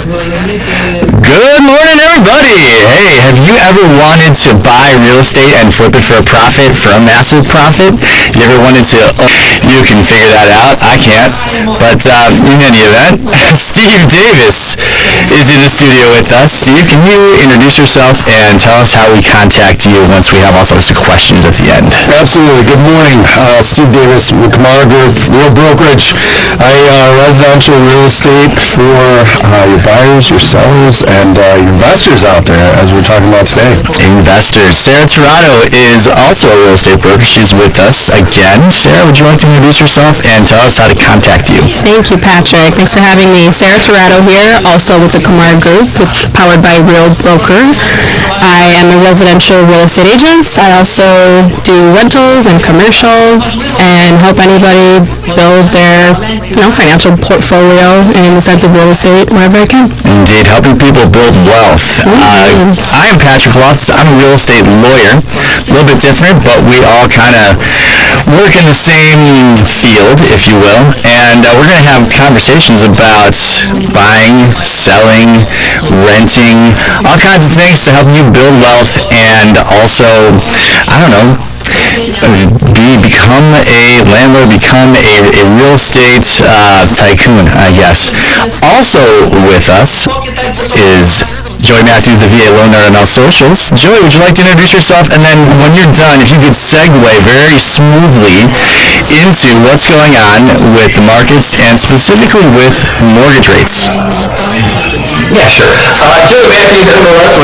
Good morning, everybody. Hey, have you ever wanted to buy real estate and flip it for a profit, for a massive profit? You ever wanted to? You can figure that out. I can't. But in any event, Steve Davis is in the studio with us. Steve, can you introduce yourself and tell us how we contact you once we have all sorts of questions at the end? Absolutely. Good morning. Steve Davis with Kamara Group, Real Brokerage. Residential real estate for your buyers, your sellers, and your investors out there, as we're talking about today. Investors. Sarah Tirado is also a real estate broker. She's with us again. Sarah, would you like to introduce yourself and tell us how to contact you? Thank you, Patrick. Thanks for having me. Sarah Tirado here, also with the Kamara Group, powered by Real Broker. I am a residential real estate agent. I also do rentals and commercial and help anybody build their financial portfolio in the sense of real estate wherever I can. Indeed, helping people build wealth. I am Patrick Lutz. I'm a real estate lawyer. A little bit different, but we all kind of work in the same field, if you will. And we're going to have conversations about buying, selling, renting, all kinds of things to help you build wealth and also, become a landlord, become a real estate tycoon, I guess. Also with us is Joey Matthews, the VA Loan Nerd on all socials. Joey, would you like to introduce yourself? And then when you're done, if you could segue very smoothly into what's going on with the markets and specifically with mortgage rates. Yeah, sure. Joey Matthews, MLS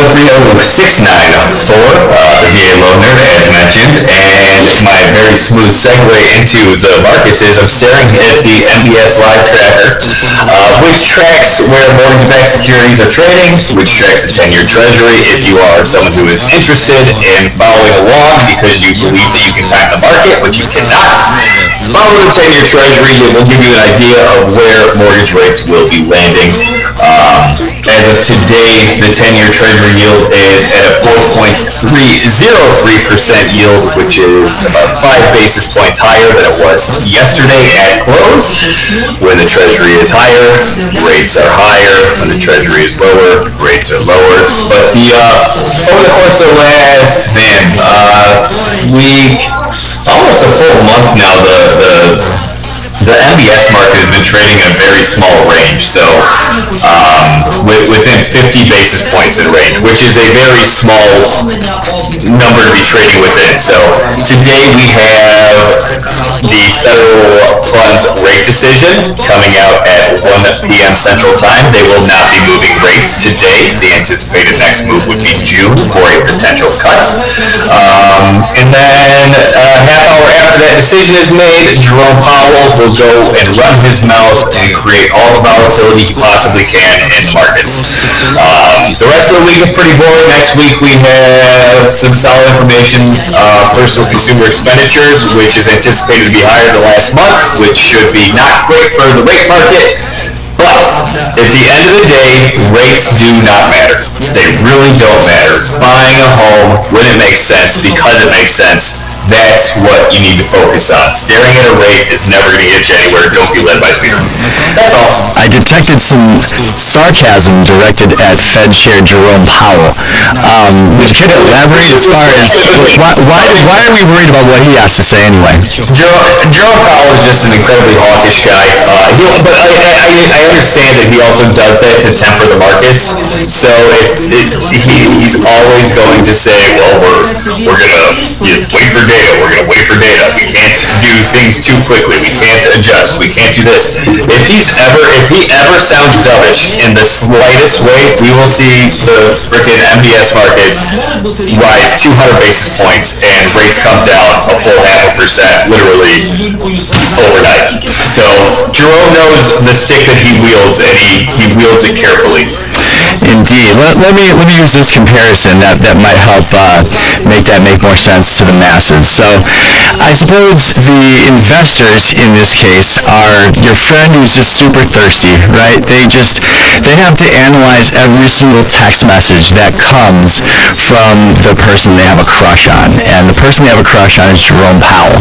1306904, the VA Loan Nerd, as mentioned. And my very smooth segue into the markets is I'm staring at the MBS Live Tracker, which tracks where mortgage-backed securities are trading, which tracks the 10-year Treasury. If you are someone who is interested in following along because you believe that you can time the market, but you cannot, follow the 10-year Treasury. It will give you an idea of where mortgage rates will be landing. As of today, the 10-year Treasury yield is at a 4.303% yield, which is about 5 basis points higher than it was yesterday at close. When the Treasury is higher, rates are higher. When the Treasury is lower, rates are lower. But over the course of the last week, almost a full month now, the MBS market has been trading in a very small range, so within 50 basis points in range, which is a very small number to be trading within. So today we have the federal funds rate decision coming out at 1 p.m. Central Time. They will not be moving rates today. The anticipated next move would be June for a potential cut. And then a half hour after that decision is made, Jerome Powell will go and run his mouth and create all the volatility he possibly can in the markets. The rest of the week is pretty boring. Next week we have some solid information, personal consumer expenditures, which is anticipated to be higher than last month, which should be not great for the rate market. But at the end of the day, rates do not matter. They really don't matter. Buying a home when it makes sense, because it makes sense, that's what you need to focus on. Staring at a rate is never going to get you anywhere. Don't be led by fear. That's all. I detected some sarcasm directed at Fed Chair Jerome Powell. Would you elaborate as far as why are we worried about what he has to say anyway? Jerome Powell is just an incredibly hawkish guy. But I understand that he also does that to temper the markets. So he's always going to say, well, we're going to wait for data. We're going to wait for data. We can't do things too quickly. We can't adjust. We can't do this. If he ever sounds dovish in the slightest way, we will see the freaking MBS market rise 200 basis points and rates come down a full 0.5%, literally overnight. So Jerome knows the stick that he wields, and he wields it carefully. Indeed. Let me use this comparison that might help make more sense to the masses. So I suppose the investors in this case are your friend who's just super thirsty, right? They they have to analyze every single text message that comes from the person they have a crush on. And the person they have a crush on is Jerome Powell.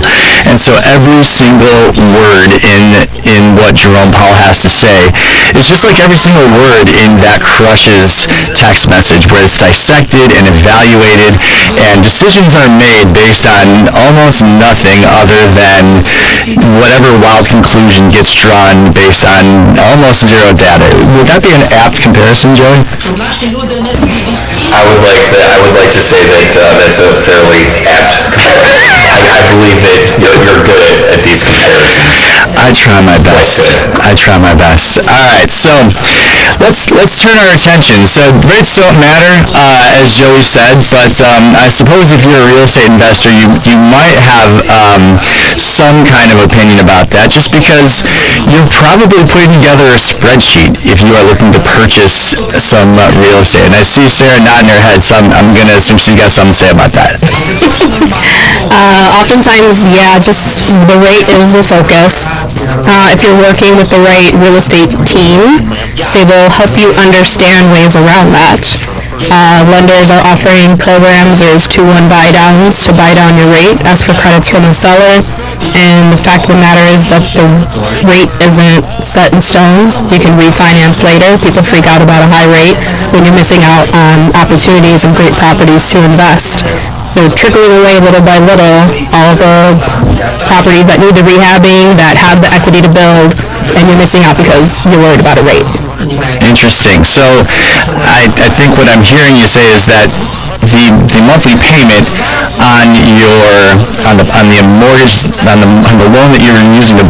And so every single word in what Jerome Powell has to say is just like every single word in that crush's text message, where it's dissected and evaluated, and decisions are made based on almost nothing other than whatever wild conclusion gets drawn based on almost zero data. Would that be an apt comparison, Joey? I would like to say that that's a fairly apt comparison. I believe that you're good at these comparisons. I try my best. All right, so let's turn our attention. So rates don't matter, as Joey said, but I suppose if you're a real estate investor, you might have some kind of opinion about that, just because you're probably putting together a spreadsheet if you are looking to purchase some real estate. And I see Sarah nodding her head, so I'm going to assume she's got something to say about that. Oftentimes, yeah, just the rate is the focus. If you're working with the right real estate team, they will help you understand ways around that. Lenders are offering programs. There's 2-1 buy downs to buy down your rate, ask for credits from the seller, and the fact of the matter is that the rate isn't set in stone. You can refinance later. People freak out about a high rate when you're missing out on opportunities and great properties to invest. They're trickling away little by little, all the properties that need the rehabbing, that have the equity to build, and you're missing out because you're worried about a rate. Interesting. So I think what I'm hearing you say is that the monthly payment on the mortgage on the loan that you're using to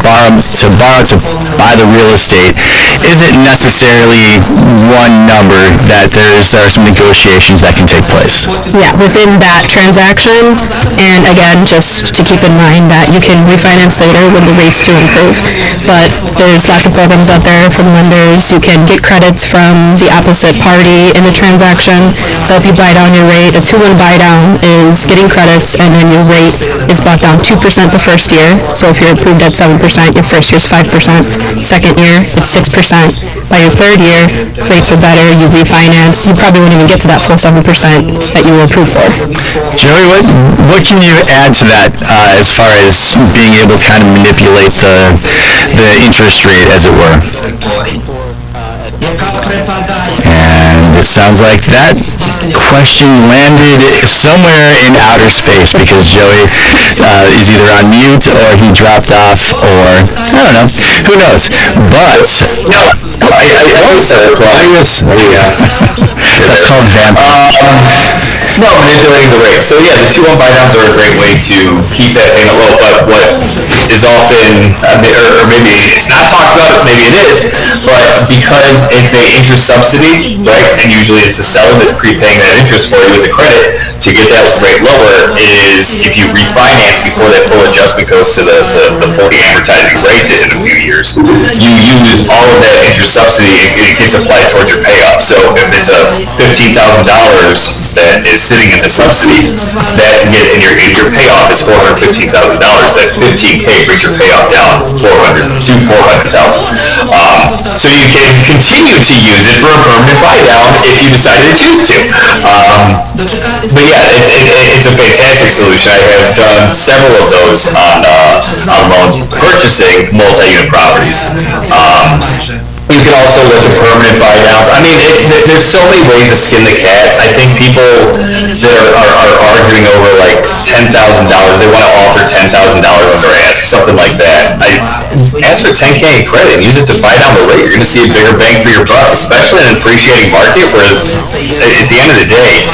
buy the real estate isn't necessarily one number, that there are some negotiations that can take place. Yeah, within that transaction, and again, just to keep in mind that you can refinance later when the rates do improve, but there's lots of programs out there from lenders. You can get credits from the opposite party in the transaction to help you buy down your rate. A 2-1 buy down is getting credits, and then your rate is bought down 2% the first year. So if you're approved at 7%, your first year's 5%. Second year, it's 6%. By your third year, rates are better. You refinance. You probably won't even get to that full 7% that you were approved for. Joey, what can you add to that as far as being able to kind of manipulate the interest rate, as it were? And it sounds like that question landed somewhere in outer space, because Joey is either on mute or he dropped off, or I don't know. Who knows? But I always said it. That's called vampire. No, manipulating the rate. So yeah, the 2-1 buy downs are a great way to keep that payment low, but what is often, or maybe it's not talked about, maybe it is, but because it's an interest subsidy, right, and usually it's the seller that's prepaying that interest for you as a credit, to get that rate lower is if you refinance before that full adjustment goes to the full amortizing rate in a few years, you use all of that interest subsidy, it gets applied towards your payoff. So if it's a $15,000 that is sitting in the subsidy, that and your payoff is $415,000, that $15K brings your payoff down to $400,000. So you can continue to use it for a permanent buy down if you decided to choose to. But yeah, it's a fantastic solution. I have done several of those on loans purchasing multi-unit properties. You can also look at permanent buy downs. I mean, there's so many ways to skin the cat. I think people that are arguing over like $10,000, they want to offer $10,000 under ask, something like that. Ask for $10K in credit and use it to buy down the rate. You're going to see a bigger bang for your buck, especially in an appreciating market where at the end of the day,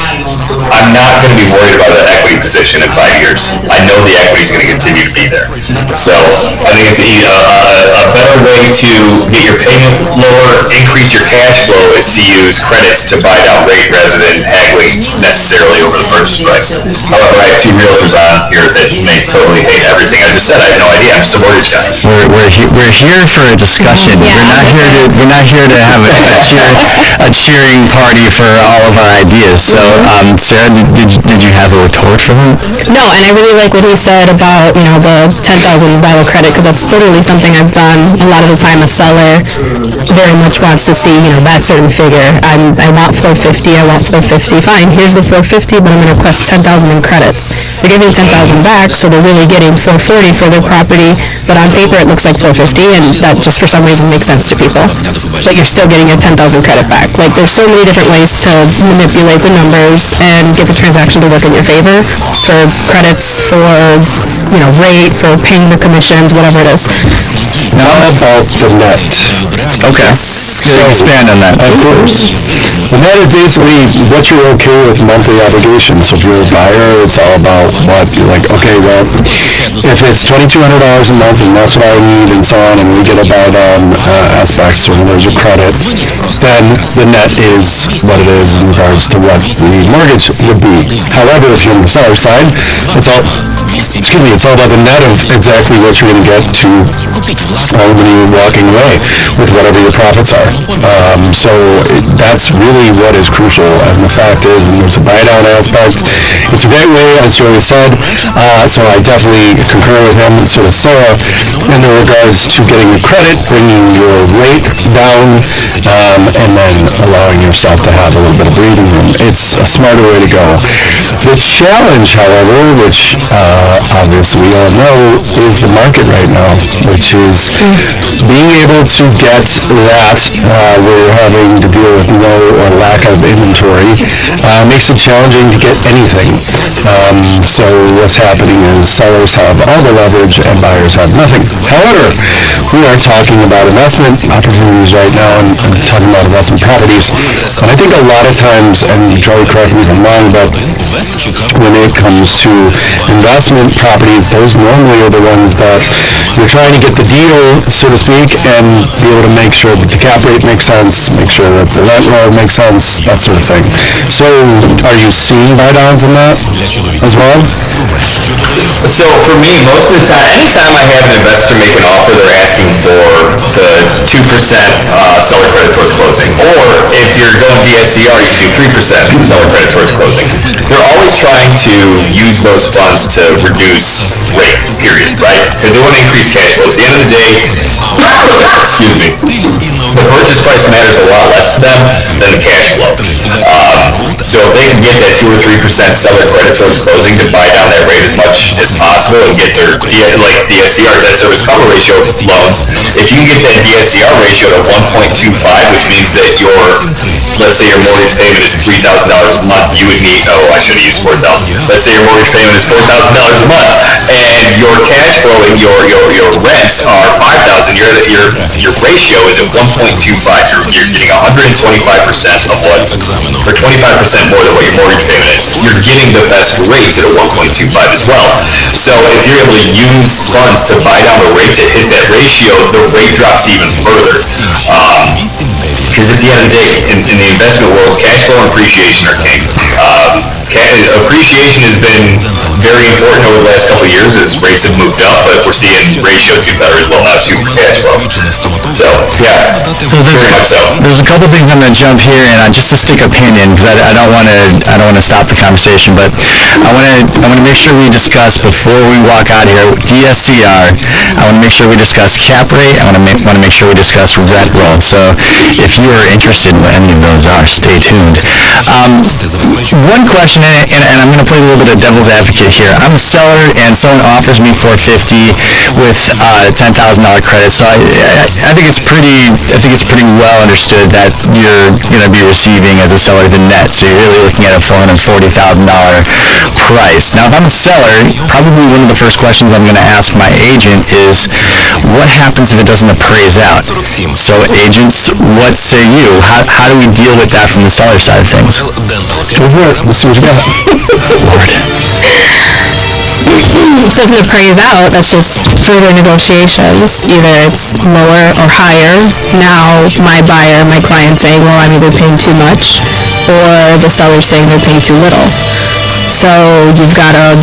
I'm not going to be worried about an equity position in 5 years. I know the equity is going to continue to be there. So I think it's a better way to get your payment lower, increase your cash flow, is to use use credits to buy down rate rather than haggling necessarily over the purchase price. However, I have two realtors on here that may totally hate everything I just said. I have no idea. I'm just a mortgage guy. We're here for a discussion. We're not here to have a cheering party for all of our ideas. So, Sarah, did you have a retort for him? No, and I really like what he said about, the $10,000 credit, because that's literally something I've done. A lot of the time, a seller very much wants to see, that certain figure. I want 450, I want 450. Fine, here's the 450, but I'm going to request 10,000 in credits. They're giving 10,000 back, so they're really getting 440 for their property, but on paper it looks like 450, and that just for some reason makes sense to people. But you're still getting a 10,000 credit back. Like, there's so many different ways to manipulate the numbers and get the transaction to work in your favor for credits, for, rate, for paying the commissions, whatever it is. Now about the net. Okay. So expand on that. Of course. The net is basically what you're okay with monthly obligations. So if you're a buyer, it's all about what you're like, okay, well, if it's $2,200 a month and that's what I need and so on, and we get about aspects or there's a credit, then the net is what it is in regards to what the mortgage would be. However, if you're on the seller side, it's all about the net of exactly what you're going to get to when you're walking away with whatever your profits are. That's really what is crucial. And the fact is, when there's a buy-down aspect, it's a great way, as Joey said. So I definitely concur with him and sort of Sarah in regards to getting your credit, bringing your rate down, and then allowing yourself to have a little bit of breathing room. It's a smarter way to go. The challenge, however, which obviously we all know, is the market right now, which is being able to get that we're having to deal with no or lack of inventory makes it challenging to get anything. So what's happening is sellers have all the leverage and buyers have nothing. However, we are talking about investment opportunities right now and talking about investment properties. And I think a lot of times, and Joey, correct me if I'm wrong, but when it comes to investment properties, those normally are the ones that you're trying to get the deal, so to speak, and be able to make sure that the cap rate makes sense, make sure that the rent roll makes sense, that sort of thing. So are you seeing buy-downs in that as well? So for me, most of the time, anytime I have an investor make an offer, they're asking for the 2% seller credit towards closing. Or if you're going DSCR, you do 3% seller credit towards closing. They're always trying to use those funds to reduce rate, period, right? Because they want to increase cash flow. At the end of the day, excuse me, the purchase price matters a lot less to them than the cash flow. So if they can get that 2 or 3% seller credit towards closing to buy down that rate as much as possible and get their DSCR, debt service cover ratio loans, if you can get that DSCR ratio to 1.25, which means that let's say your mortgage payment is $3,000 a month, you would need, I should have used 4,000. Let's say your mortgage payment is $4,000 a month, and your cash flow and your rents are $5,000. Your ratio is at 1.25. You're getting 125% of what, or 25% more than what your mortgage payment is. You're getting the best rates at a 1.25 as well. So if you're able to use funds to buy down the rate to hit that ratio, the rate drops even further. Because at the end of the day, in the investment world, cash flow and appreciation are king. Appreciation has been very important over the last couple of years as rates have moved up, but we're seeing ratios get better as well now too for cash flow. So yeah, very much so. There's a couple things I'm going to jump here, and just to stick a pin in, because I don't want to stop the conversation, but I want to make sure we discuss before we walk out here DSCR. I want to make sure we discuss cap rate. I want to make sure we discuss rent roll. So if you are interested in what any of those are, stay tuned. One question, and I'm going to play a little bit of devil's advocate here. I'm a seller, and someone offers me $450 with $10,000 credit. So I think it's pretty well understood that you're going to be receiving as a seller the net. So you're really looking at a $440,000 price. Now, if I'm a seller, probably one of the first questions I'm going to ask my agent is, what happens if it doesn't appraise out? So agents, what say you? How do we deal with that from the seller side of things? Go for it. Let's see what you got. Lord. doesn't appraise out, that's just further negotiations. Either it's lower or higher. Now my buyer, my client saying, well, I'm either paying too much, or the seller saying they're paying too little. So you've got to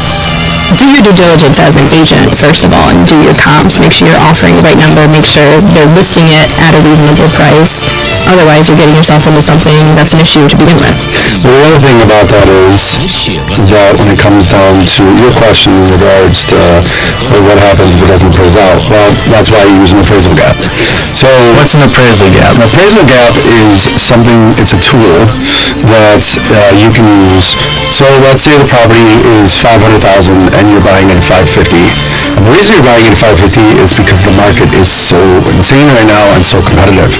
do your due diligence as an agent, first of all, and do your comps. Make sure you're offering the right number. Make sure they're listing it at a reasonable price. Otherwise, you're getting yourself into something that's an issue to begin with. Well, the other thing about that is that when it comes down to your question in regards to what happens if it doesn't appraise out, well, that's why you use an appraisal gap. So What's an appraisal gap? an appraisal gap is something, it's a tool that you can use. So let's say the property is $500,000 and you're buying it at $550,000. And the reason you're buying it at $550,000 is because the market is so insane right now and so competitive.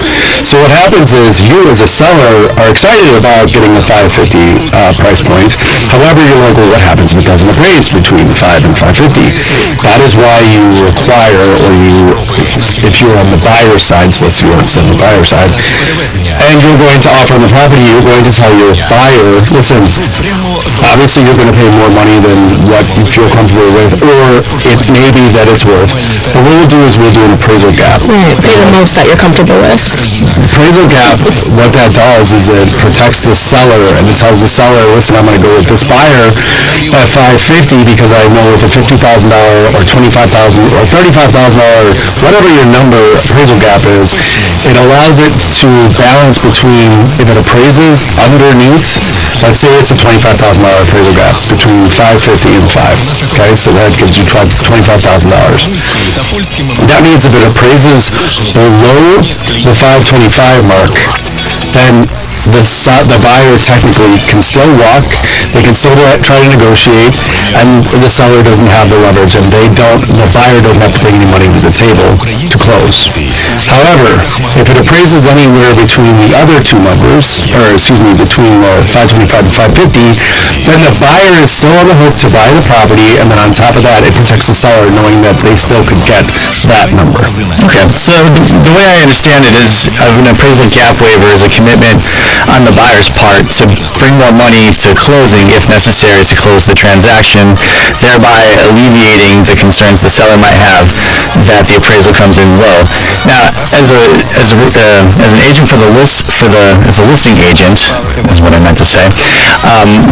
So what happens is you as a seller are excited about getting the $550,000 price point. However, you're like, well, what happens if it doesn't appraise between $5 and $550,000? That is why you require, or you, if you're on the buyer side, so let's say you're on the buyer side, and you're going to offer on the property, you're going to tell your buyer, listen, obviously you're going to pay more money than what you feel comfortable with, or it may be that it's worth. But what we'll do is we'll do an appraisal gap. Right, pay the most that you're comfortable with. Appraisal gap, what that does is it protects the seller, and it tells the seller, listen, I'm going to go with this buyer at $550,000 because I know with a $50,000 or $25,000 or $35,000, whatever your number appraisal gap is, it allows it to balance between, if it appraises underneath, let's say it's a $25,000 appraisal gap between $550,000 and $5,000. Okay, so that gives you $25,000. That means if it appraises below the $525,000 mark, then the buyer technically can still walk, they can still try to negotiate, and the seller doesn't have the leverage, and the buyer doesn't have to bring any money to the table to close. However, if it appraises anywhere between the other two numbers, or excuse me, between $525,000 and $550,000, then the buyer is still on the hook to buy the property, and then on top of that, it protects the seller knowing that they still could get that number. Okay, so the way I understand it is an appraisal gap waiver is a commitment on the buyer's part to bring more money to closing if necessary to close the transaction, thereby alleviating the concerns the seller might have that the appraisal comes in low. Now, as an agent for the as a listing agent, is what I meant to say,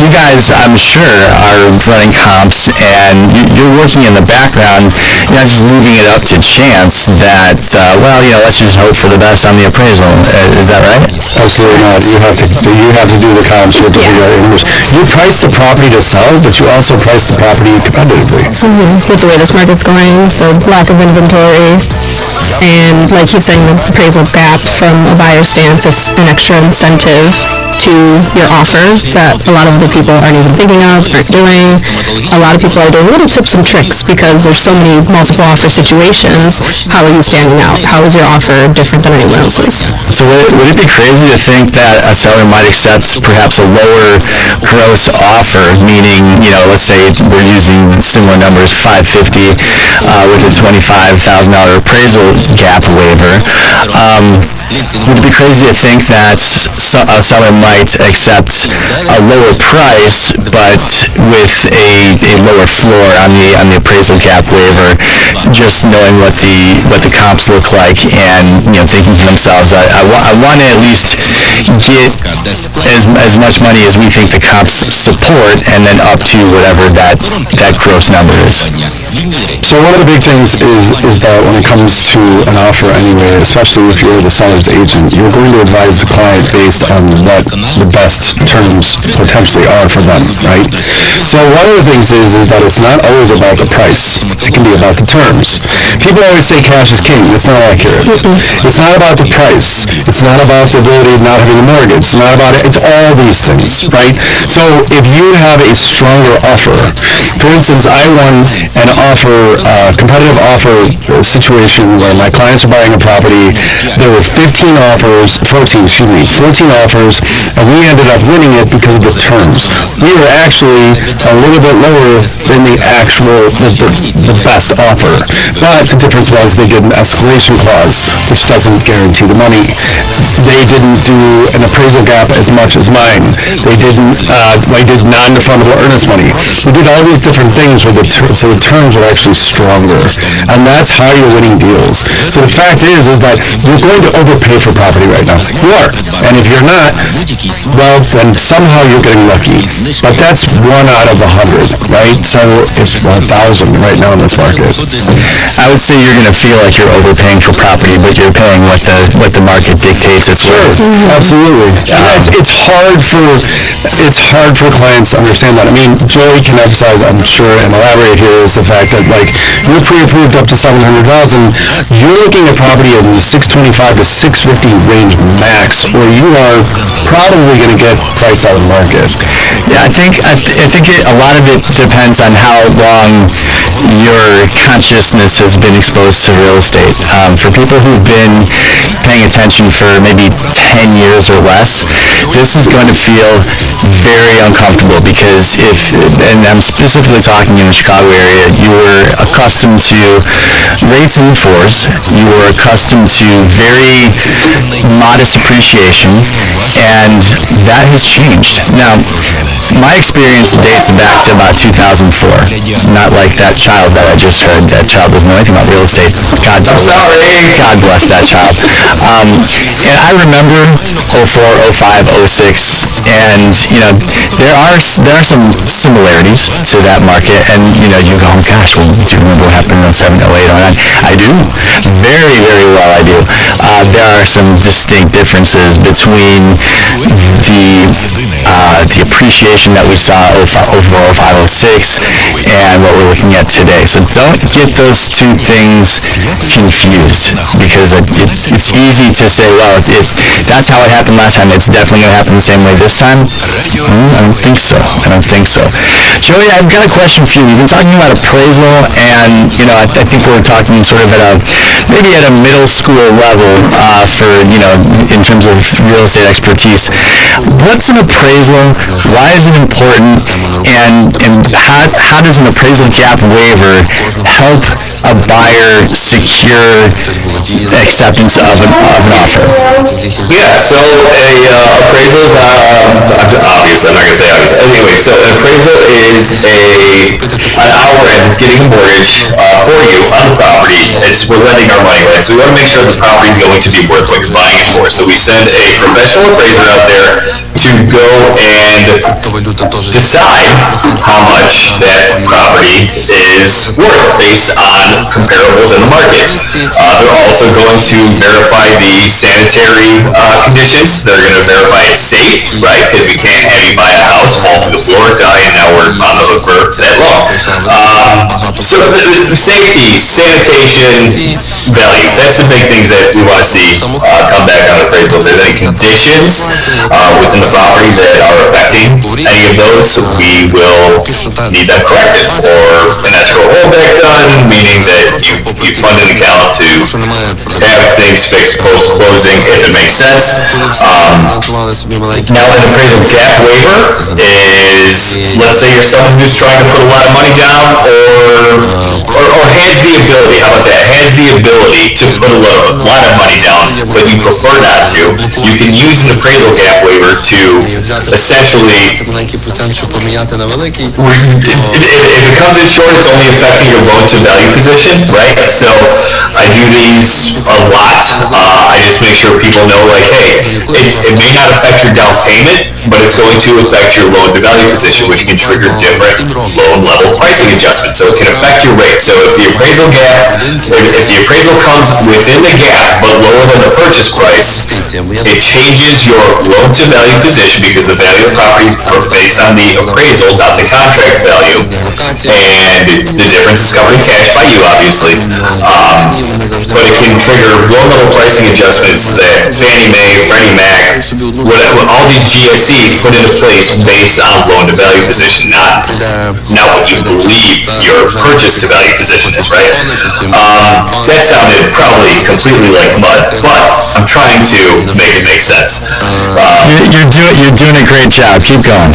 you guys, I'm sure, are running comps, and you're working in the background. You're not just leaving it up to chance that, let's just hope for the best on the appraisal. Is that right? Absolutely not. You have to do the comps. You have to figure out your numbers. You price the property to sell, but you also price the property competitively. With the way this market's going, the lack of inventory, and like he's saying, the appraisal gap from a buyer stance, it's an extra incentive to your offer that a lot of other people aren't even thinking of, aren't doing. A lot of people are doing little tips and tricks because there's so many multiple offer situations. How are you standing out? How is your offer different than anyone else's? So would it be crazy to think that a seller might accept perhaps a lower gross offer, meaning, let's say we're using similar numbers, $550,000 with a $25,000 appraisal gap waiver. Would it be crazy to think that a seller might accept a lower price, but with a lower floor on the appraisal gap waiver, just knowing what the comps look like, and thinking to themselves, I want to at least get as much money as we think the comps support, and then up to whatever that gross number is. So one of the big things is that when it comes to an offer anyway, especially if you're the seller's agent, you're going to advise the client based on what the best terms potentially are for them, right? So one of the things is that it's not always about the price. It can be about the terms. People always say cash is king. It's not accurate. It's not about the price. It's not about the ability of not having a mortgage. It's not about it. It's all these things, right? So if you have a stronger offer, for instance, I won an competitive offer situation where my clients were buying a property. There were 50 14 offers, and we ended up winning it because of the terms. We were actually a little bit lower than the best offer. But the difference was they did an escalation clause, which doesn't guarantee the money. They didn't do an appraisal gap as much as mine. They didn't, I did non-refundable earnest money. We did all these different things so the terms were actually stronger. And that's how you're winning deals. So the fact is that you're going to overpay for property right now. You are. And if you're not, well, then somehow you're getting lucky. But that's 1 out of 100, right? So it's 1,000 right now in this market. I would say you're going to feel like you're overpaying for property, but you're paying what the market dictates it's worth. Absolutely. It's hard for clients to understand that. I mean, Joey can emphasize, I'm sure, and elaborate here, is the fact that, like, you're pre-approved up to $700,000, you're looking at property in the $625 to $650 range max, or you are probably going to get priced out of the market. Yeah, I think a lot of it depends on how long your consciousness has been exposed to real estate. For people who've been paying attention for maybe 10 years or less, this is going to feel very uncomfortable because and I'm specifically talking in the Chicago area, you were accustomed to rates in the 4s, you were accustomed to very modest appreciation, and that has changed. Now, my experience dates back to about 2004. Not like that child that I just heard. That child doesn't know anything about real estate. God bless that child. And I remember 04, 05, 06, and there are some similarities to that market. And you go, oh gosh, well, do you remember what happened in 07, 08, 09? I do, very, very well. I do. There are some distinct differences between the appreciation that we saw 04, 05, 06 and what we're looking at today. So don't get those two things confused, because it's easy to say, well, if that's how it happened last time, it's definitely going to happen the same way this time. I don't think so. Joey, I've got a question for you. We've been talking about appraisal, and I think we're talking sort of maybe at a middle school level in terms of real estate expertise. What's an appraisal? Why is it important? And how does an appraisal gap waiver help a buyer secure acceptance of an offer? Yeah, so appraisal is obvious. I'm not going to say obvious. Anyway, so an appraisal is on our end getting a mortgage for you on the property. We're lending our money, right? So we want to make sure the property is going to be worth what you're buying it for. So we send a professional appraiser out there to go and decide how much that property is worth based on comparables in the market. They're also going to verify the sanitary conditions. They're going to verify it's safe, right? Because we can't have you buy a house, fall through the floor, die, and now we're on the hook for that loan. So safety, sanitation, value. That's the big things that we want to see come back on appraisal. If there's any conditions within the property that are affecting any of those, we will need that corrected, or an escrow holdback done, meaning that you fund an account to have things fixed post-closing if it makes sense. Now, an appraisal gap waiver is, let's say you're someone who's trying to put a lot of money down, or has the ability, how about that, has the ability to put a lot of money down, but you prefer not to. You can use an appraisal gap waiver to essentially, if it comes in short, it's only affecting your loan to value position, right? So I do these a lot. I just make sure people know, like, hey, it may not affect your down payment, but it's going to affect your loan to value position, which can trigger different loan level pricing adjustments. So it can affect your rate. So if the appraisal comes within the gap but lower than the purchase price, it changes your loan to value position, because the value of the property is based on the appraisal, not the contract value, and the difference is covered in cash by you, obviously. But it can trigger loan level pricing adjustments that Fannie Mae, Freddie Mac, all these GSEs put into place based on loan-to-value position, not what you believe your purchase-to-value position is, right? That sounded probably completely like mud, but I'm trying to make it make sense. You're doing a great job. Keep going.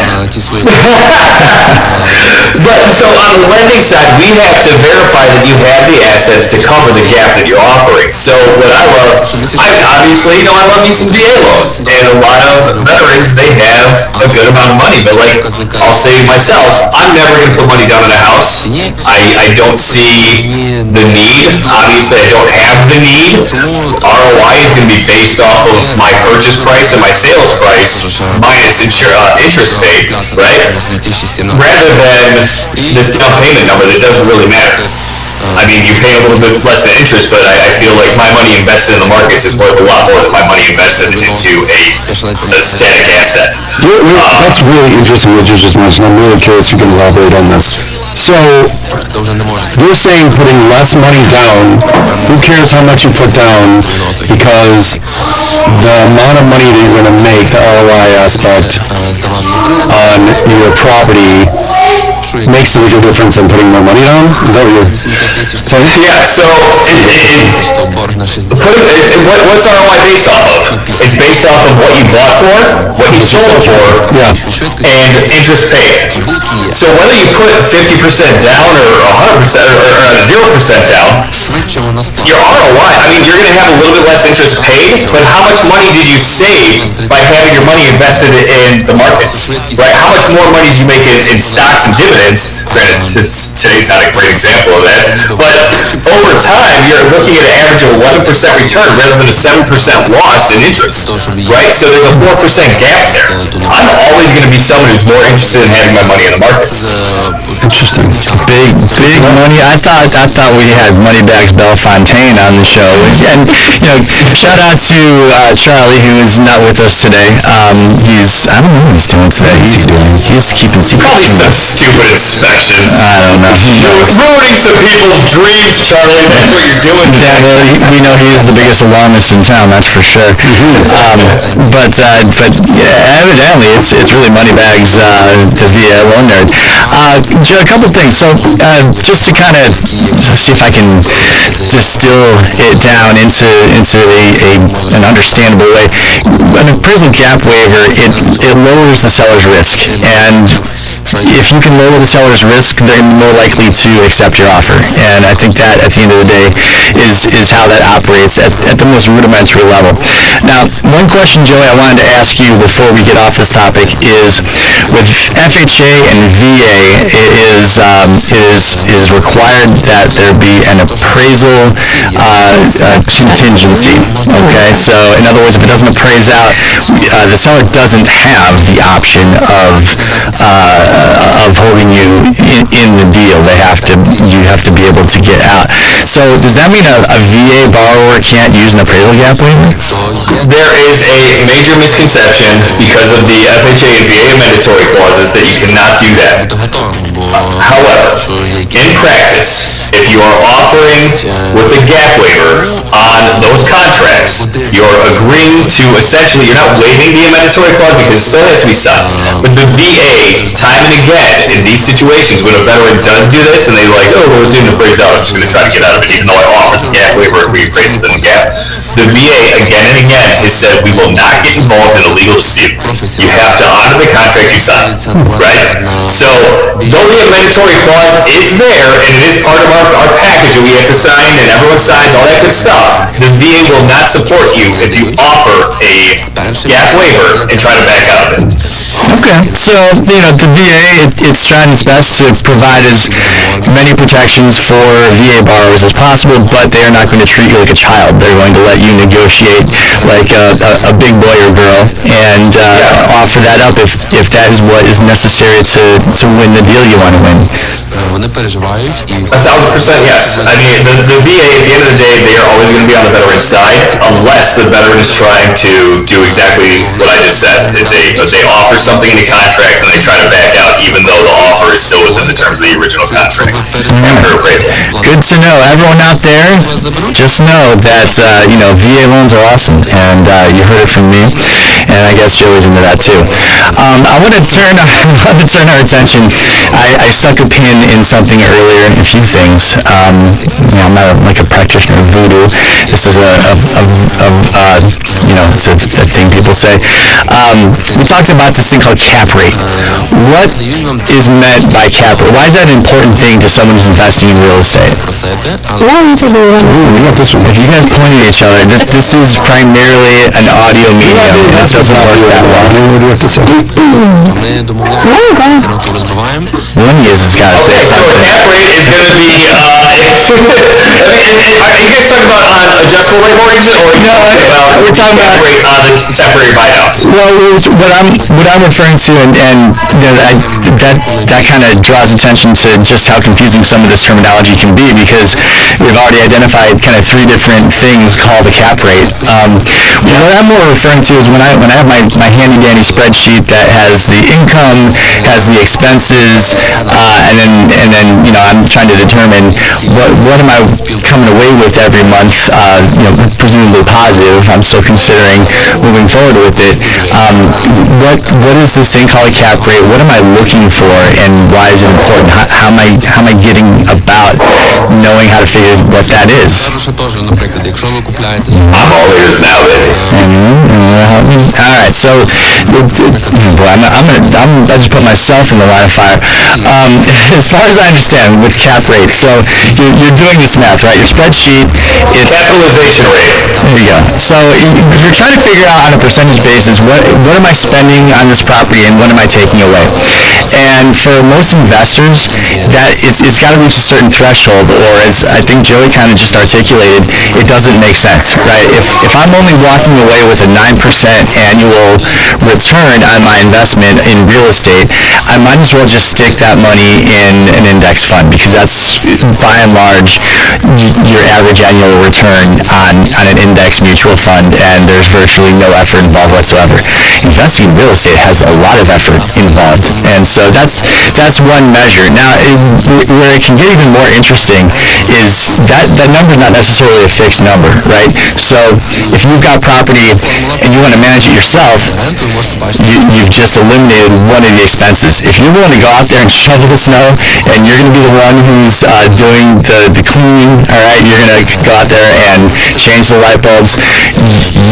But so on the lending side, we have to verify that you have the assets to cover the gap that you're offering. So what I love, obviously, I love me some VA loans, and a lot of veterans, they have a good amount of money, but like, I'll say myself, I'm never going to put money down on a house. I don't see the need. Obviously, I don't have the need. ROI is going to be based off of my purchase price and my sales price minus interest paid, right? Rather than this down payment number that doesn't really matter. I mean, you pay a little bit less than interest, but I feel like my money invested in the markets is worth a lot more than my money invested into a static asset. That's really interesting what you just mentioned. I'm really curious if you can elaborate on this. So, you're saying putting less money down, who cares how much you put down, because the amount of money that you're going to make, the ROI aspect on your property makes a bigger difference than putting more money down? Is that what you're saying? Yeah, so what's ROI based off of? It's based off of what you bought for, what you sold for, and interest paid. So whether you put 50% down or 100% or 0% down, your ROI, I mean, you're going to have a little bit less interest paid, but how much money did you save by having your money invested in the markets? Right? How much more money did you make in stocks and dividends? Granted, today's not a great example of that, but over time, you're looking at an average of 11% return rather than a 7% loss in interest, right? So there's a 4% gap there. I'm always going to be someone who's more interested in having my money in the markets. Interesting. Big money. I thought we had Moneybags Bellefontaine on the show, and shout out to Charlie, who is not with us today. I don't know what he's doing today. He's keeping secrets. Probably some stupid inspections. I don't know. You're ruining some people's dreams, Charlie. That's what you're doing. Yeah, well, we know he is the biggest alarmist in town, that's for sure. But evidently, it's really Moneybags, the VA loan nerd. Joe, a couple things. So, just to kind of see if I can distill it down into an understandable way. An appraisal gap waiver, it lowers the seller's risk, and if you can lower the seller's risk, they're more likely to accept your offer. And I think that, at the end of the day, is how that operates at the most rudimentary level. Now, one question, Joey, I wanted to ask you before we get off this topic is, with FHA and VA, it is required that there be an appraisal contingency. Okay, so in other words, if it doesn't appraise out, the seller doesn't have the option of holding you in the deal. You have to be able to get out. So does that mean a VA borrower can't use an appraisal gap waiver? There is a major misconception because of the FHA and VA mandatory clauses that you cannot do that. However, in practice, if you are offering with a gap waiver on those contracts, you're agreeing to essentially, you're not waiving the mandatory clause because it still has to be signed. But the VA, time and again, in these situations, when a veteran does do this and they're like, oh, well, it didn't appraise out, I'm just going to try to get out of it, even though I offered the gap waiver and reappraised within the gap. The VA, again and again, has said we will not get involved in a legal dispute. You have to honor the contract you signed, right? So, though the mandatory clause is there, and it is part of our package that we have to sign, and everyone signs, all that good stuff, the VA will not support you if you offer a gap waiver and try to back out of it. Okay, so, the VA, it's trying its best to provide as many protections for VA borrowers as possible, but they are not going to treat you like a child. They're going to let you negotiate like a big boy or girl and offer that up if that is what is necessary to win the deal you want to win. 1,000% yes. I mean, the VA, at the end of the day, they are always going to be on the veteran's side unless the veteran is trying to do exactly what I just said. If they offer something in the contract and they try to back out even though the offer is still within the terms of the original contract after appraisal. Good to know. Everyone out there, just know that, VA loans are awesome, and you heard it from me. and I guess Joey's into that too. I want to turn our attention. I stuck a pin in something earlier, a few things. I'm not like a practitioner of voodoo. This is it's a thing people say. We talked about this thing called cap rate. What is meant by cap rate? Why is that an important thing to someone who's investing in real estate? We got this one. If you guys point at each other, this is primarily an audio medium, and it doesn't work that well. What do you have to say? One of you has got to say Okay, so something. cap rate is going to be, are you guys talking about on adjustable rate mortgages, or we're talking about cap rate on the temporary buyouts? Well, what I'm referring to, and that kind of draws attention to just how confusing some of this terminology can be, because we've already identified kind of three different things called the cap rate. What I'm more referring to is when I have my handy dandy spreadsheet that has the income, has the expenses, and then I'm trying to determine what am I coming away with every month, presumably positive. I'm still considering moving forward with it. What is this thing called a cap rate? What am I looking for, and why is it important? How am I getting about knowing how to figure what that is? I'm all ears now, baby. All right, so boy, I just put myself in the line of fire. As far as I understand, with cap rate, so you're doing this math, right? Your spreadsheet, it's Capitalization rate. there you go. So you're trying to figure out on a percentage basis what am I spending on this property and what am I taking away. And for most investors, that it's got to reach a certain threshold, or as I think Joey kind of just articulated, it doesn't make sense, right? If I'm only walking away with a 9% annual return on my investment in real estate, I might as well just stick that money in an index fund, because that's by and large your average annual return on an index mutual fund, and there's virtually no effort involved whatsoever. Investing in real estate has a lot of effort involved, and so that's one measure. Now, where it can get even more interesting is that number is not necessarily a fixed number, right? So if you've got property and you want to manage it yourself, you've just eliminated one of the expenses. If you're willing to go out there and shovel the snow, and you're going to be the one who's doing the cleaning, all right, you're going to go out there and change the light bulbs,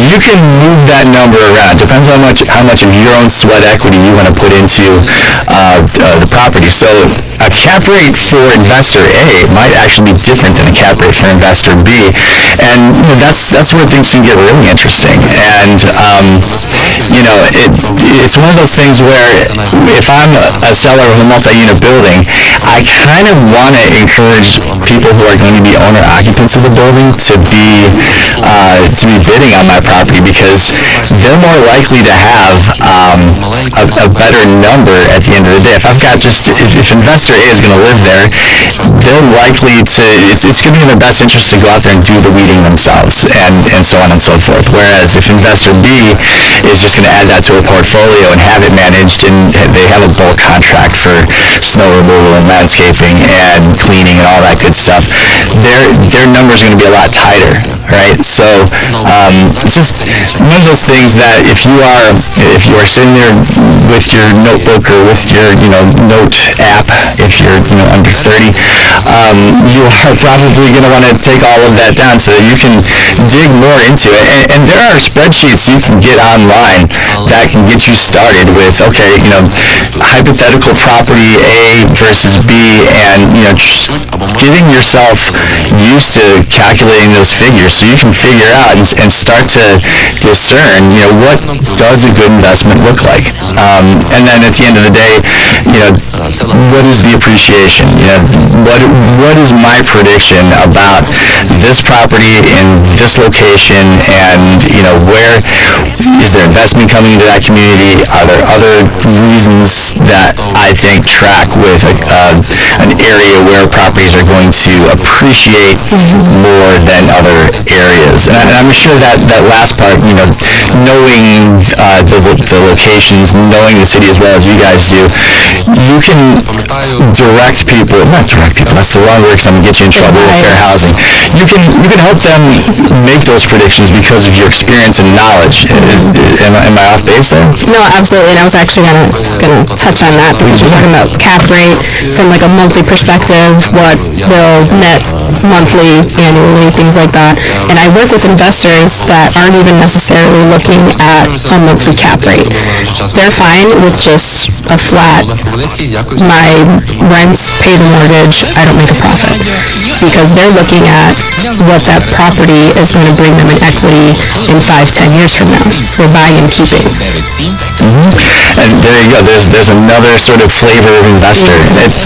you can move that number around. Depends on how much of your own sweat equity you want to put into the property. So a cap rate for investor A might actually be different than a cap rate for investor B, and that's where things can get really interesting. And it's one of those things where if I'm a seller of a multi-unit building, I kind of want to encourage people who are going to be owner occupants of the building to be bidding on my property, because they're more likely to have a better number at the end of the day. If investor A is going to live there, they're likely to, it's going to be in their best interest to go out there and do the weeding themselves, and so on and so forth. Whereas if investor B is just going to add that to a portfolio and have it managed, and they have a bulk contract for snow removal and landscaping and cleaning and all that good stuff, their number is going to be a lot tighter, right? So it's just one of those things that if you are sitting there with your notebook or with your note app, if you're under 30, you are probably going to want to take all of that down so that you can dig more into it. And there are spreadsheets you can get online that can get you started with, okay, hypothetical property A versus B, and just getting yourself used to calculating those figures so you can figure out and start to discern, what does a good investment look like? And then at the end of the day, what is the appreciation? What is my prediction about this property in this location, and where is there investment coming into that community? Are there other reasons that I think track back with an area where properties are going to appreciate more than other areas. And I'm sure that last part, knowing the locations, knowing the city as well as you guys do, you can not direct people, that's the wrong word because I'm going to get you in trouble with fair housing. You can help them make those predictions because of your experience and knowledge. Am I off base there? No, absolutely, and I was actually gonna touch on that because you're talking about cap rate from like a monthly perspective, what they'll net monthly, annually, things like that. And I work with investors that aren't even necessarily looking at a monthly cap rate. They're fine with just a flat, my rents pay the mortgage, I don't make a profit. Because they're looking at what that property is going to bring them in equity in 5-10 years from now. They're buying and keeping. And there you go. There's another sort of flavor of investor.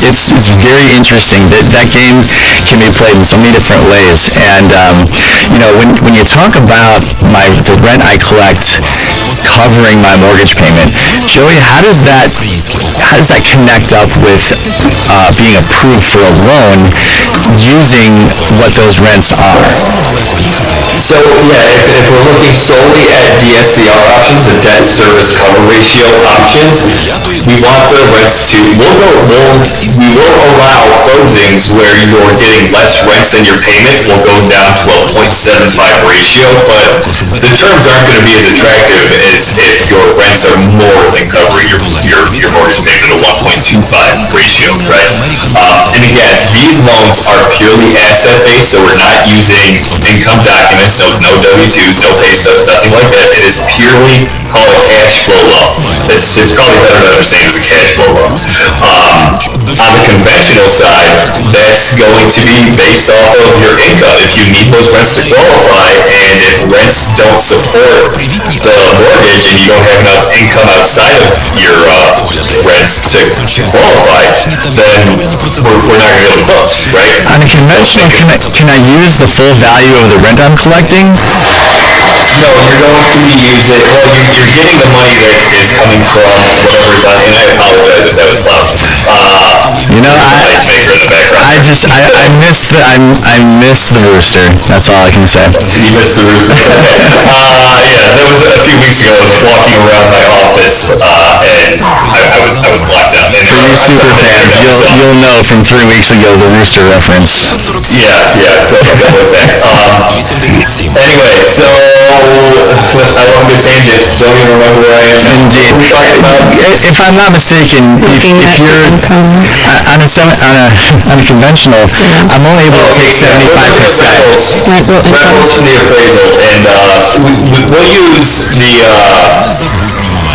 It's very interesting. That game can be played in so many different ways. And when you talk about the rent I collect covering my mortgage payment, Joey, how does that connect up with being approved for a loan using what those rents are? So if we're looking solely at DSCR options, the debt service cover ratio options, we want the rents to, we will allow closings where you're getting less rents than your payment will go down to a 0.75 ratio, but the terms aren't going to be as attractive as if your rents are more than covering your mortgage payment at a 1.25 ratio, right? And again, these loans are purely asset-based, so we're not using income documents, so no W-2s, no pay stubs, nothing like that. It is purely called a cash flow loan. It's probably better to understand as a cash flow loan. On the conventional side, that's going to be based off of your income. If you need those rents to qualify, and if rents don't support the mortgage and you don't have enough income outside of your rents to qualify, then we're not going to be able to close, right? On a conventional, can I use the full value of the rent I'm collecting? No, you're going to be using, you're getting the money that is coming from whatever's on, and I apologize if that was loud. Ice maker in the background. I missed the rooster. That's all I can say. You missed the rooster. That was a few weeks ago. I was walking around my office, and I was locked out. For you super fans, you'll know from 3 weeks ago the rooster reference. Yeah, go with that. Anyway, so I love a good tangent. Don't even remember where I am. Indeed. If I'm not mistaken, if you're on a conventional, I'm only able to take 75%. Rentals from the appraisal, and we'll use the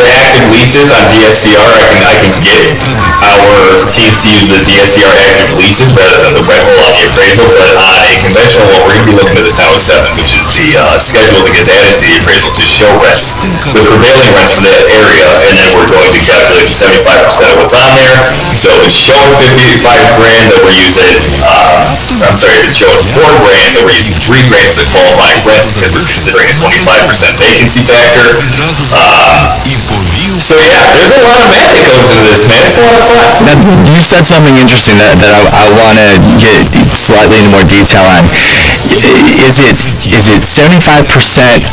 active leases on DSCR. I can get our teams to use the DSCR active leases rather than the rental on the appraisal, but on a conventional one, we're going to be looking at the Town 7, which is the schedule that gets added to the appraisal to show rents, the prevailing rents for that area, and then we're going to calculate the 75% of what's on there. So it's showing $55 grand that we're using, it's showing $4 grand that we're using $3 grand as a qualifying rent because we're considering a 25% vacancy factor. So there's a lot of math that goes into this, man. It's a lot of fun. Now, you said something interesting that I want to get slightly into more detail on. Is it 75%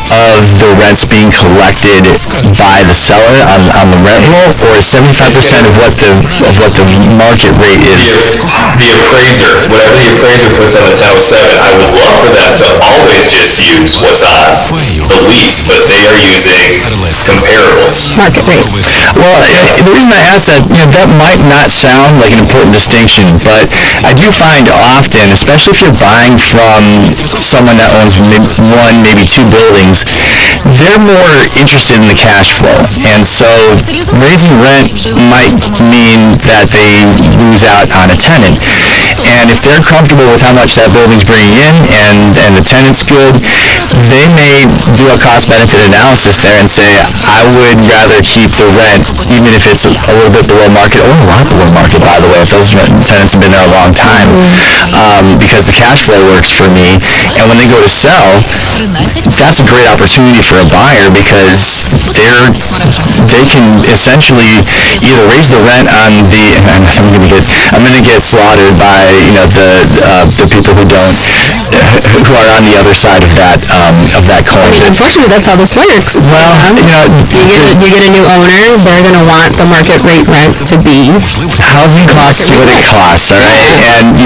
of the rents being collected by the seller on the rent roll, or is 75% of what the market rate is? The appraiser, whatever the appraiser puts on the Town 7, I would love for them to always just use what's on the lease, but they are using comparables. Market rate. Well, the reason I ask that, that might not sound like an important distinction, but I do find often, especially if you're buying from someone that owns one, maybe two buildings, they're more interested in the cash flow. And so raising rent might mean that they lose out on a tenant. And if they're comfortable with how much that building's bringing in and the tenant's good, they may do a cost-benefit analysis there and say, I would rather keep the rent, even if it's a little bit below market, or a lot below market, by the way, if those tenants have been there a long time, because the cash flow works for me. And when they go to sell, that's a great opportunity for a buyer, because they can essentially either raise the rent on the, and I'm gonna get slaughtered by the people who are on the other side of that coin. Unfortunately, that's how this works. Well, you get a new owner, they're going to want the market rate rent to be. Housing costs what it costs, all right? And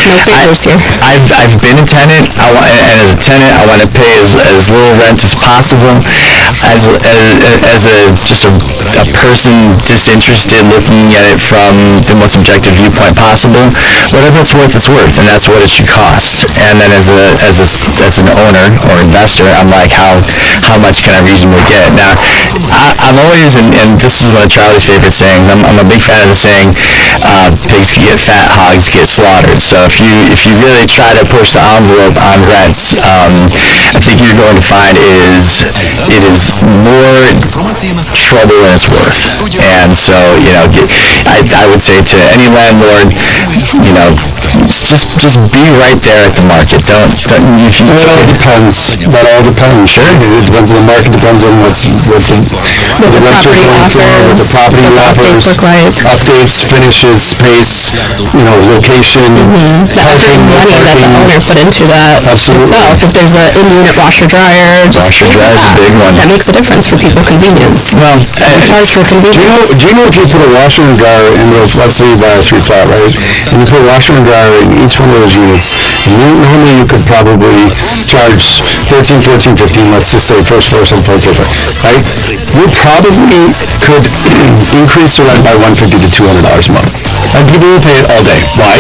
No favors here. I've been a tenant, and as a tenant, I want to pay as little rent as possible. As a person disinterested, looking at it from the most objective viewpoint possible, whatever it's worth, and that's what it should cost. And then as an owner or investor, I'm like, how much can I reasonably get? Now, I'm always, and this is one of Charlie's favorite sayings, I'm a big fan of the saying, pigs can get fat, hogs get slaughtered. So if you really try to push the envelope on rents, I think you're going to find it is more trouble than it's worth. And so, I would say to any landlord, just be right there at the market. Don't if you. It all depends. That all depends. Sure. It depends on the market. Depends on what the rents are going for, what the property offers, updates, finishes, space, location, The effort and money that the owner put into that itself. If there's an in-unit washer dryer, Washer dryer's a big one. that makes a difference for people. Convenience. Well, We charge for convenience. Do you know if you put a washer and dryer in those, let's say you buy a 3-flat, right? And you put a washer and dryer in each one of those units, and normally you could probably charge 13, 14, 15, let's just say first floor, some floor, right? You probably could increase the rent by $150 to $200 a month. And people will pay it all day. Why?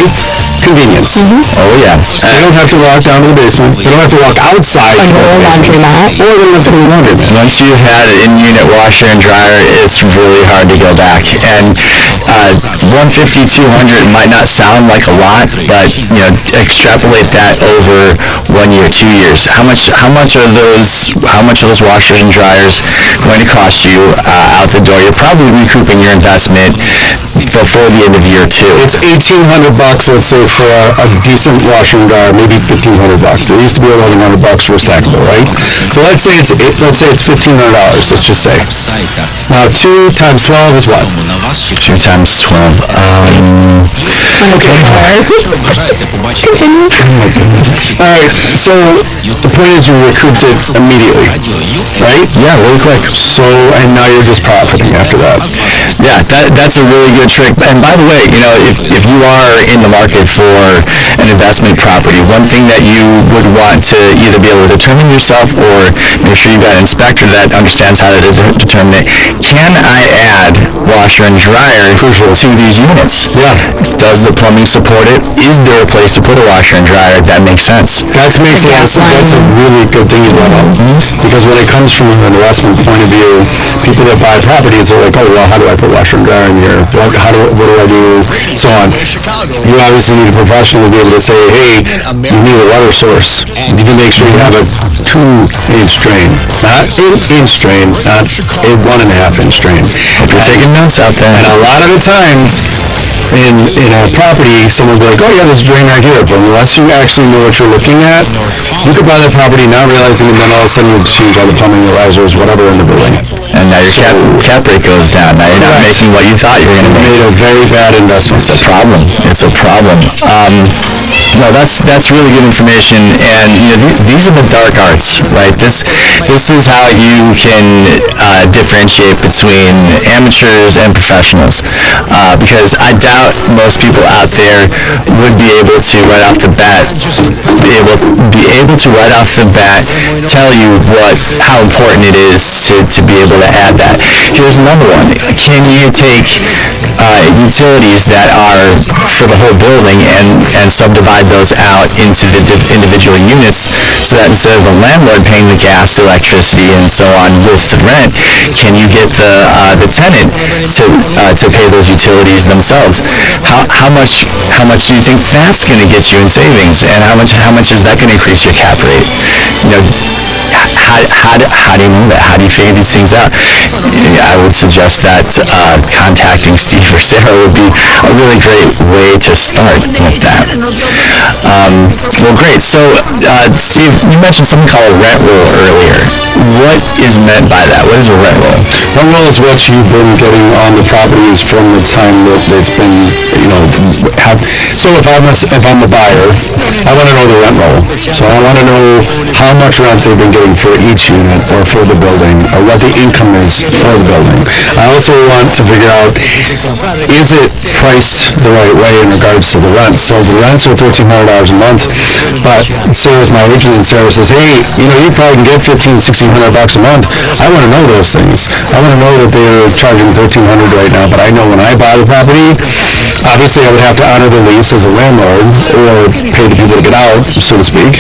Convenience. oh yeah. They don't have to walk down to the basement. They don't have to walk outside to the basement. Laundromat. Or they don't have to do a laundromat. Once you've had an in-unit washer and dryer, it's really hard to go back. And 150, 200 might not sound like a lot, but extrapolate that over 1 year, 2 years. How much are those washers and dryers going to cost you out the door? You're probably recouping your investment before the end of year 2. It's $1,800, let's say, for a decent washer and dryer, maybe $1,500. It used to be $1,100 for a stackable, right? So let's say it's $1,500. Let's just say. Now 2 times 12 is what? 2 times 12. Okay. Continue. All right. So the point is you recouped it immediately, right? Yeah, really quick. So and now you're just profiting after that. Yeah, that's a really good trick. And by the way, if you are in the market for an investment property, one thing that you would want to either be able to determine yourself or make sure you've got an inspector that understands how to determine it. Can I add washer and dryer to these units? Yeah. Does the plumbing support it? Is there a place to put a washer and dryer? That makes sense. That's a really good thing you brought up. Because when it comes from an investment point of view, people that buy properties are like, oh, well, how do I put washer and dryer in here? What do I do? So on. You obviously need a professional to be able to say, hey, you need a water source. You can make sure you have a 2-inch drain. Not 8-inch drain, not a 1.5-inch drain. Hope you're taking notes out there. And a lot of the times, in a property, someone will be like, oh yeah, there's a drain right here. But unless you actually know what you're looking at, you could buy that property not realizing, and then all of a sudden you change all the plumbing, the risers, whatever in the building. And now your cap rate goes down. Now you're not making what you thought you were going to You make. made a very bad investment. It's a problem. It's a problem. No, that's really good information. And these are the dark arts, right? This is how you can differentiate between amateurs and professionals. Because I doubt most people out there would be able to right off the bat tell you how important it is to be able to add that. Here's another one. Can you take utilities that are for the whole building and subdivide those out into the individual units, so that instead of the landlord paying the gas, electricity, and so on with the rent, can you get the tenant to pay those utilities themselves? How much do you think that's going to get you in savings, and how much is that going to increase your cap rate? How do you know that? How do you figure these things out? I would suggest that contacting Steve or Sarah would be a really great way to start with that. Well, great. So, Steve, you mentioned something called a rent roll earlier. What is meant by that? What is a rent roll? Rent roll is what you've been getting on the properties from the time that it's been, so if I'm a buyer, I want to know the rent roll. So I want to know how much rent they've been getting for each unit or for the building, or what the income is for the building. I also want to figure out, is it priced the right way in regards to the rent? So the rents are $1,300 a month, but Sarah's my agent, and Sarah says, hey, you probably can get $1,500-$1,600 a month. I want to know those things. I want to know that they're charging $1,300 right now, but I know when I buy the property, obviously I would have to honor the lease as a landlord, or pay the people to get out, so to speak.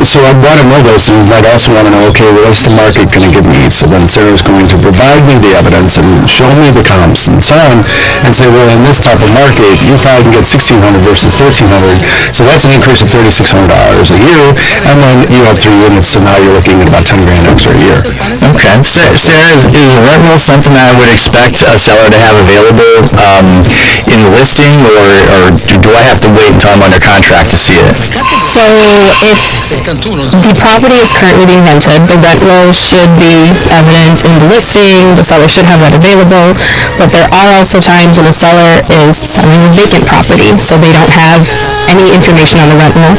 So I want to know those things, and I'd also want to know, okay, what's the market going to give me? So then Sarah's going to provide me the evidence and show me the comps and so on, and say, well, in this type of market, you probably can get $1,600 versus $1,300, so that's an increase of $3,600 a year, and then you have 3 units, so now you're looking at about $10,000 extra a year. Okay. Sarah, is a rent roll something that I would expect a seller to have available in the listing, or do I have to wait until I'm under contract to see it? So if the property is currently being rented, the rent roll should be evident in the listing, the seller should have that available, but there are also times when a seller is selling a vacant property, so they don't have any information on the rent roll.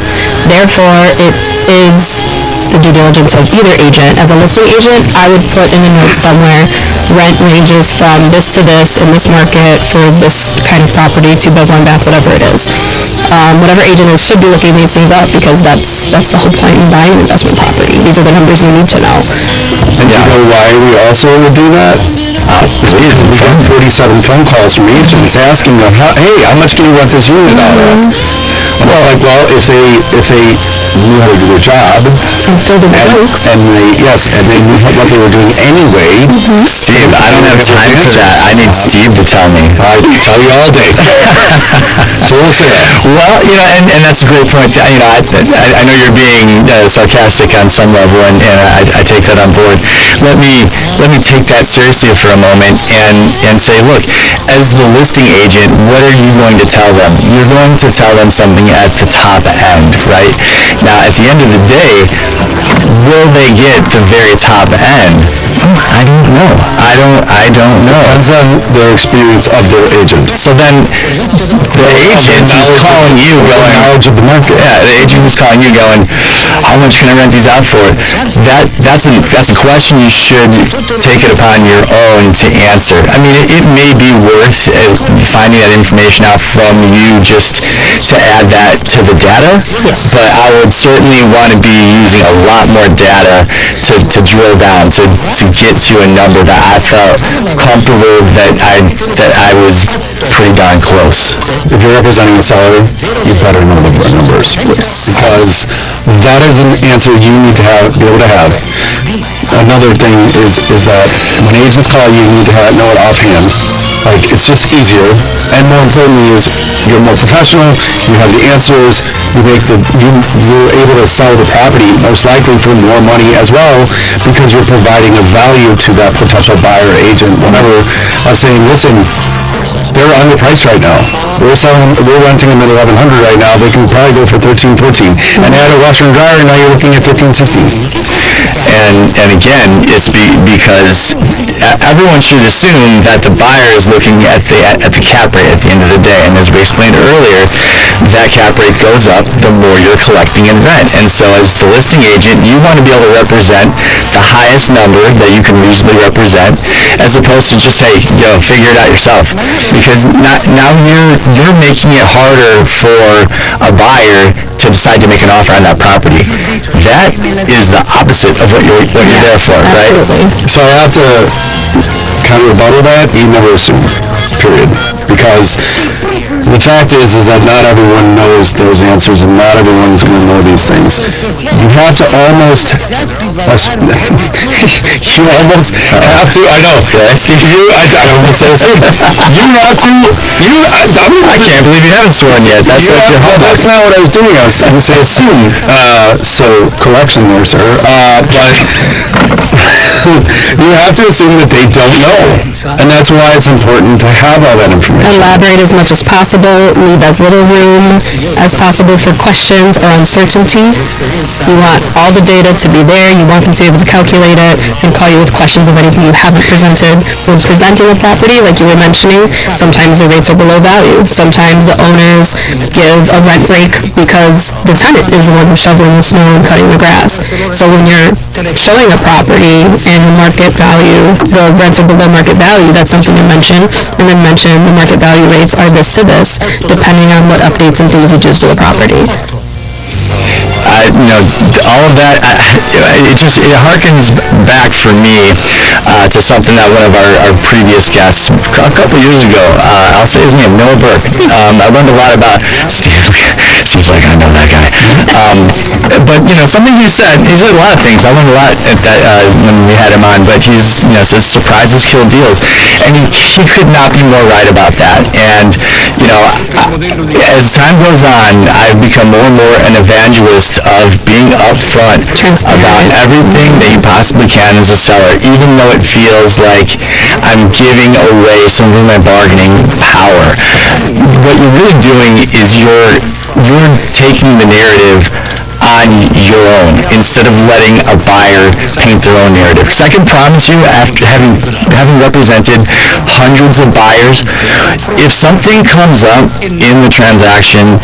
Therefore, it is the due diligence of either agent. As a listing agent, I would put in a note somewhere, rent ranges from this to this in this market for this kind of property, 2-bed, 1-bath, whatever it is. Whatever agent is should be looking these things up, because that's the whole point in buying an investment property. These are the numbers you need to know. And you know why we also would do that? We got 47 phone calls from agents asking them, hey, how much do you rent this unit out of? And it's like, well, if they knew how to do their job, And fill the blanks. and they knew what they were doing anyway. Steve, I don't have time for that. I need Steve to tell me. I tell you all day. So we'll see. Well, and that's a great point. I know you're being sarcastic on some level, and I take that on board. Let me take that seriously for a moment and say, look, as the listing agent, what are you going to tell them? You're going to tell them something at the top end, right? Now, at the end of the day, will they get the very top end? I don't know. I don't know. Depends on their experience of their agent. So then, the agent who's calling you going, knowledge of the market. Yeah, the agent who's calling you going, how much can I rent these out for? That's a question you should take it upon your own to answer. I mean, it may be worth finding that information out from you just to add that to the data. Yes. But I would certainly want to be using a lot more data to drill down, to get to a number that I felt comfortable that I was pretty darn close. If you're representing a seller, you better know the numbers. Yes. Because that is an answer you need to be able to have. Another thing is that when agents call you, you need to know it offhand. Like, it's just easier, and more importantly is you're more professional, you have the answers, you're able to sell the property most likely for more money as well, because you're providing a value to that potential buyer or agent. Whenever I'm saying, listen, they're underpriced right now. We're renting them at $1,100 right now. They can probably go for $13, $14. And add a washer and dryer, now you're looking at $15, $16. And again, it's because everyone should assume that the buyer is looking at the cap rate at the end of the day. And as we explained earlier, that cap rate goes up the more you're collecting in rent. And so as the listing agent, you want to be able to represent the highest number that you can reasonably represent, as opposed to just, hey, figure it out yourself. Because now you're making it harder for a buyer to decide to make an offer on that property. That is the opposite of what you're there for, right? Absolutely. So I have to kind of rebuttal that, you never assume, period. Because the fact is that not everyone knows those answers, and not everyone is going to know these things. You have to almost, you almost have to, I know, Steve, I almost said assume. You have to, I can't believe you haven't sworn yet. That's like your homework. that's not what I was doing. I was going to say assume. So, correction there, sir. But you have to assume that they don't know. And that's why it's important to have all that information. Elaborate as much as possible, leave as little room as possible for questions or uncertainty. You want all the data to be there, you want them to be able to calculate it and call you with questions of anything you haven't presented. When presenting a property, like you were mentioning, sometimes the rates are below value. Sometimes the owners give a rent break because the tenant is the one who's shoveling the snow and cutting the grass. So when you're showing a property and the market value, the rents are below market value, that's something to mention. And then mention the market value rates are this to this, depending on what updates and things you do to the property. All of that, it harkens back for me to something that one of our previous guests a couple years ago, I'll say his name, Noah Burke. I learned a lot about Steve. Seems like I know that guy. But something he said a lot of things. I learned a lot at that when we had him on. But he's says surprises kill deals, and he could not be more right about that. And as time goes on, I've become more and more an evangelist of being upfront about everything that you possibly can as a seller, even though it feels like I'm giving away some of my bargaining power. What you're really doing is you're taking the narrative on your own instead of letting a buyer paint their own narrative. Because I can promise you, after having represented hundreds of buyers, if something comes up in the transaction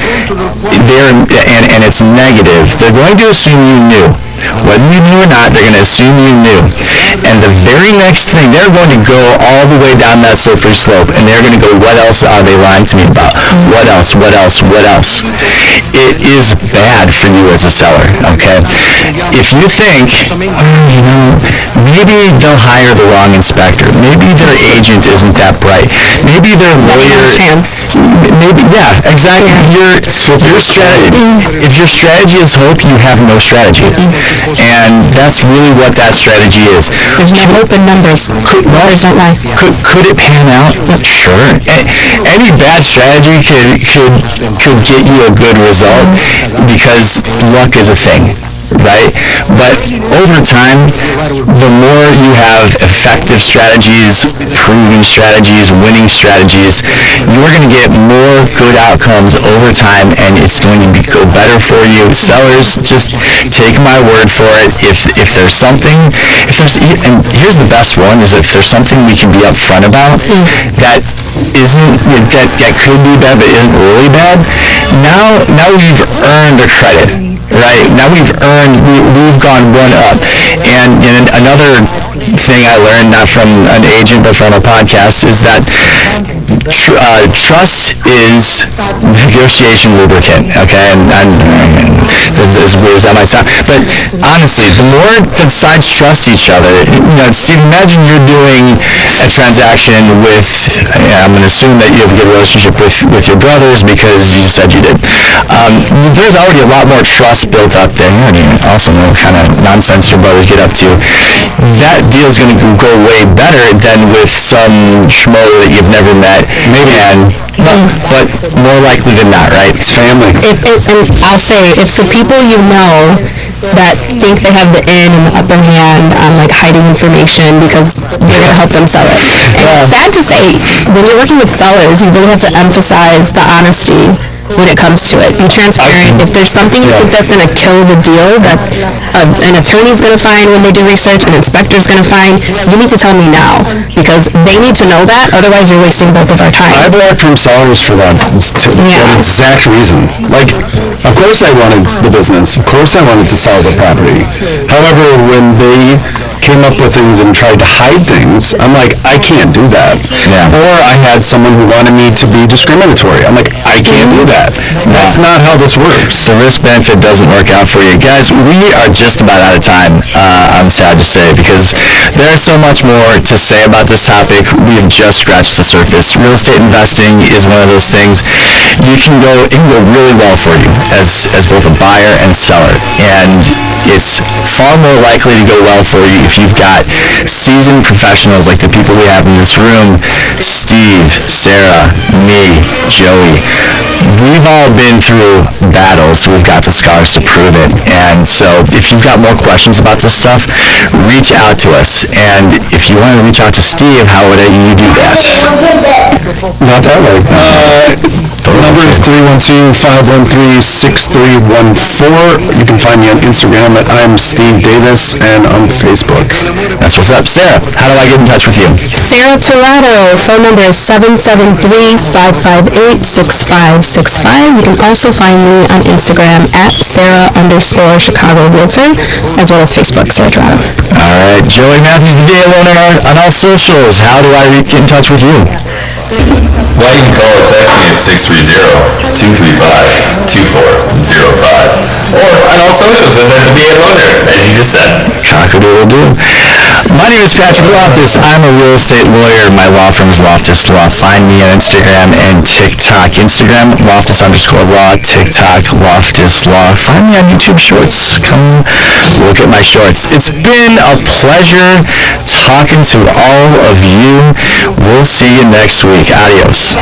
and it's negative, they're going to assume you knew. Whether you knew or not, they're going to assume you knew. And the very next thing, they're going to go all the way down that slippery slope, and they're going to go, what else are they lying to me about? What else? What else? What else? It is bad for you as a seller, okay? If you think, maybe they'll hire the wrong inspector. Maybe their agent isn't that bright. Maybe their lawyer... Maybe, yeah, exactly. Your strategy, if your strategy is hope, you have no strategy. And that's really what that strategy is. There's no hope in numbers. Numbers don't lie. Could it pan out? Sure. Any bad strategy could get you a good result because luck is a thing, right? But over time, the more you have effective strategies, proven strategies, winning strategies, you're going to get more good outcomes over time, and it's going to go better for you. Sellers, just take my word for it. If there's something, and here's the best one, is if there's something we can be upfront about that could be bad but isn't really bad, now we've earned a credit. Right, now we've gone one up. And another thing I learned, not from an agent but from a podcast, is that trust is negotiation lubricant, okay? And as weird as that might sound, but honestly, the more the sides trust each other, Steve, imagine you're doing a transaction with, I'm going to assume that you have a good relationship with your brothers because you said you did. There's already a lot more trust built up there. You already also know what kind of nonsense your brothers get up to. That deal's going to go way better than with some schmo that you've never met. Maybe, but more likely than not, right? It's family. And I'll say, it's the people you know that think they have the in and the upper hand on hiding information because they're going to help them sell it. And it's sad to say, when you're working with sellers, you really have to emphasize the honesty when it comes to it. Be transparent. If there's something you think that's going to kill the deal that an attorney's going to find when they do research, an inspector's going to find, you need to tell me now because they need to know that, otherwise you're wasting both of our time. I've worked from sellers for that exact reason. Of course I wanted the business. Of course I wanted to sell the property. However, when they came up with things and tried to hide things, I'm like, I can't do that. Yeah. Or I had someone who wanted me to be discriminatory. I'm like, I can't do that. That's not how this works. The risk-benefit doesn't work out for you. Guys, we are just about out of time, I'm sad to say, because there's so much more to say about this topic. We have just scratched the surface. Real estate investing is one of those things. It can go really well for you as both a buyer and seller. And it's far more likely to go well for you if you've got seasoned professionals like the people we have in this room, Steve, Sarah, me, Joey. We've all been through battles. We've got the scars to prove it. And so if you've got more questions about this stuff, reach out to us. And if you want to reach out to Steve, how would you do that? Not that way. The number is 312-513-6314. You can find me on Instagram at I'm Steve Davis and on Facebook. That's what's up. Sarah, how do I get in touch with you? Sarah Tirado, phone number is 773-558-6565. You can also find me on Instagram at Sarah_Chicago Realtor, as well as Facebook, Sarah Tirado. All right, Joey Matthews, the VA loaner on all socials. How do I get in touch with you? Well, you can call or text me at 630-235-2405. Or on all socials, as at the VA Loaner, as you just said. Cock-a-doodle-doo. My name is Patrick Loftus. I'm a real estate lawyer. My law firm is Loftus Law. Find me on Instagram and TikTok. Instagram, Loftus_law. TikTok, Loftus Law. Find me on YouTube Shorts. Come look at my shorts. It's been a pleasure talking to all of you. We'll see you next week. Adios.